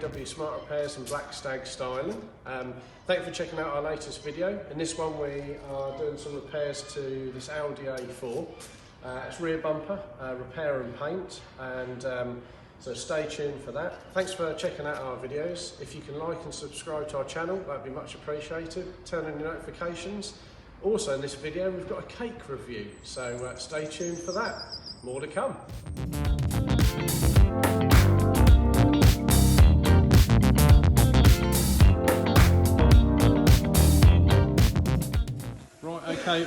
JW Smart Repairs and Black Stag Styling. Thank you for checking out our latest video. In this one we are doing some repairs to this Audi A4. It's rear bumper, repair and paint, and so stay tuned for that. Thanks for checking out our videos. If you can like and subscribe to our channel, that'd be much appreciated. Turn on your notifications. Also in this video we've got a cake review, so stay tuned for that. More to come. Okay,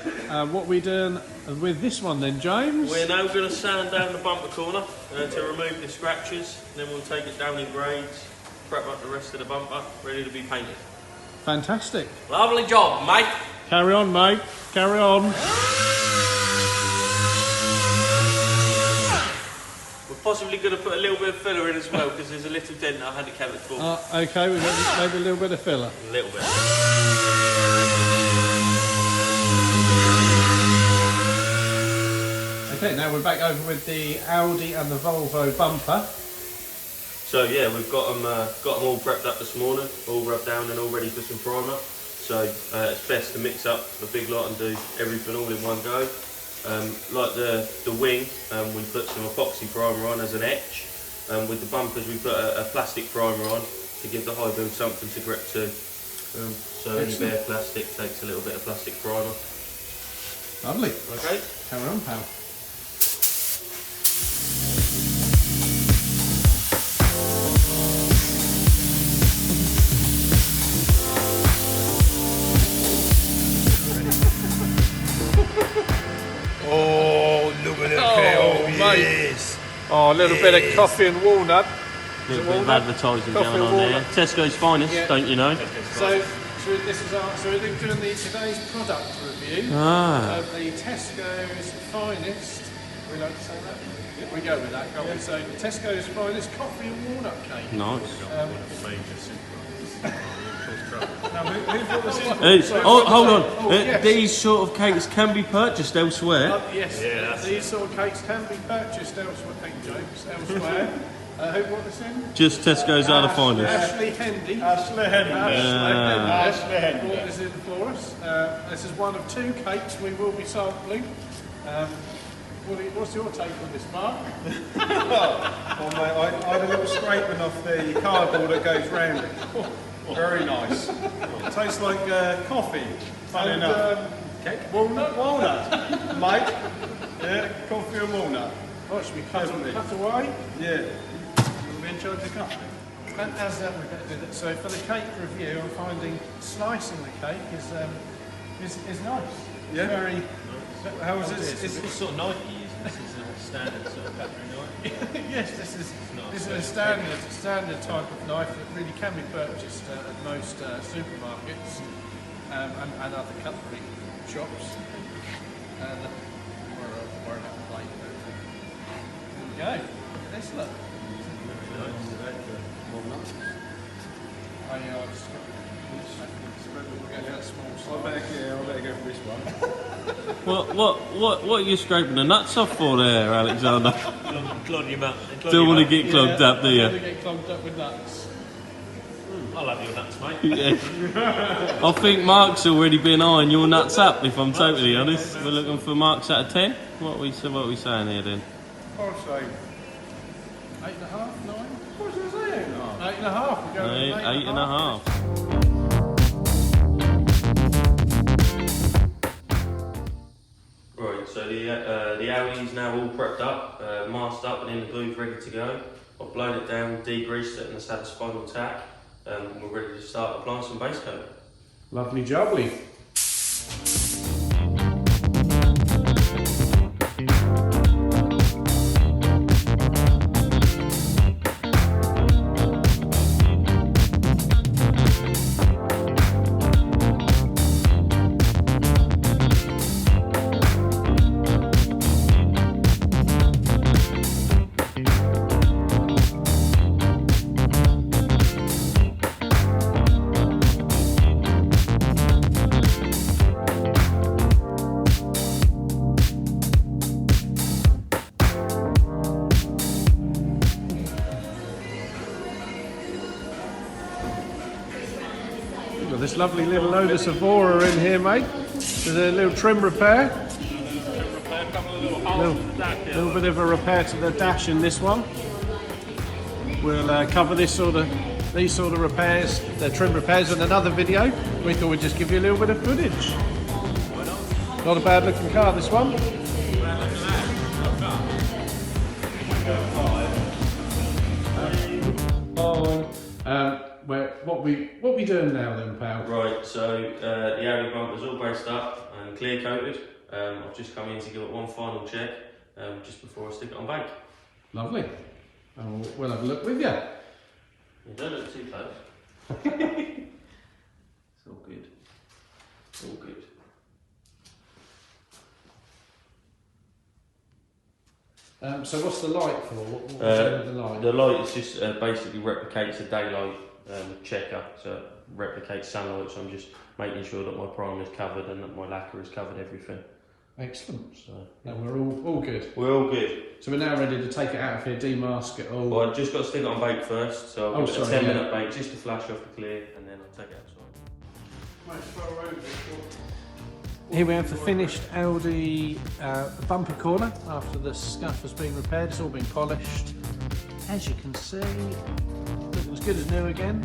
what are we doing with this one then, James? We're now going to sand down the bumper corner to remove the scratches, and then we'll take it down in grades, prep up the rest of the bumper, ready to be painted. Fantastic. Lovely job, mate. Carry on, mate. Carry on. We're possibly going to put a little bit of filler in as well, because there's a little dent I had to count it for. Okay, we've got maybe a little bit of filler. A little bit. Okay, now we're back over with the Audi and the Volvo bumper. So yeah, we've got them all prepped up this morning, all rubbed down and all ready for some primer. So it's best to mix up a big lot and do everything all in one go. Like the wing, we put some epoxy primer on as an etch. With the bumpers we put a plastic primer on to give the high build something to grip to. So any bare plastic takes a little bit of plastic primer. Lovely. Okay. Carry on, pal. Oh, look at it. Oh, yes. Oh, a little bit of coffee and walnut. A little bit of advertising going on there. Tesco's finest, don't you know? So this is we're doing today's product review of the Tesco's finest. We like to say that. We go with that, can't we? So Tesco's finest coffee and walnut cake. Nice. Hold on. Yes. These sort of cakes can be purchased elsewhere. Yes, these sort of cakes can be purchased elsewhere. Thank you, James. Elsewhere. Who brought this in? Just Tesco's are the finest. Ashley Hendy. Ashley Hendy Brought this in for us. This is one of two cakes we will be sampling. What's your take on this, Mark? Well, mate, I had a little scraping off the cardboard that goes round it. Very nice. It tastes like coffee. Funny enough. Walnut. Mate. Yeah, coffee and walnut. Oh, it should be cut away. Yeah. You'll be in charge of the cutting. And as that we're going to do that. So for the cake review, I'm finding slicing the cake is nice. Yeah. Very. How is this? What sort of knife are you using? This is a standard sort of cutlery knife? Yes, this is a standard type of knife that really can be purchased at most supermarkets and other cutlery shops. And worry about the blade. There we go. Look at this, look. I better go for this one. What are you scraping the nuts off for there, Alexander? Clogging him up. Don't want to get clogged up, do you? Don't want to get clogged up with nuts. I'll have your nuts, mate. Yeah. I think Mark's already been eyeing your nuts up, if I'm totally honest. We're looking for marks out of 10. What are we saying here then? I'll say 8.5, 9? What was I saying? 8.5. We're going with 8.5. Right, so the Audi's now all prepped up, masked up and in the booth ready to go. I've blown it down, degreased it and it's had a spinal tack. We're ready to start applying some base coat. Lovely jubbly. lovely little Lola Savora in here, mate. There's a little trim repair. Little bit of a repair to the dash in this one. We'll cover these sort of repairs, the trim repairs, in another video. We thought we'd just give you a little bit of footage. Not a bad looking car, this one. What we doing now then, pal? Right, so the Audi bumper's all braced up and clear coated. I've just come in to give it one final check just before I stick it on bank. Lovely. We'll have a look with you. You don't look too close. It's all good. All good. So what's the light for? What with the light? The light is just basically replicates a daylight checker, so it replicates sunlight, so I'm just making sure that my primer is covered and that my lacquer has covered everything. Excellent. So no, we're all good. We're all good. So we're now ready to take it out of here, demask it all. Well, I've just got to stick it on bake first, so I'll give it a 10-minute bake just to flash off the clear, and then I'll take it outside. Here we have the finished Audi bumper corner after the scuff has been repaired. It's all been polished. As you can see, looking as good as new again.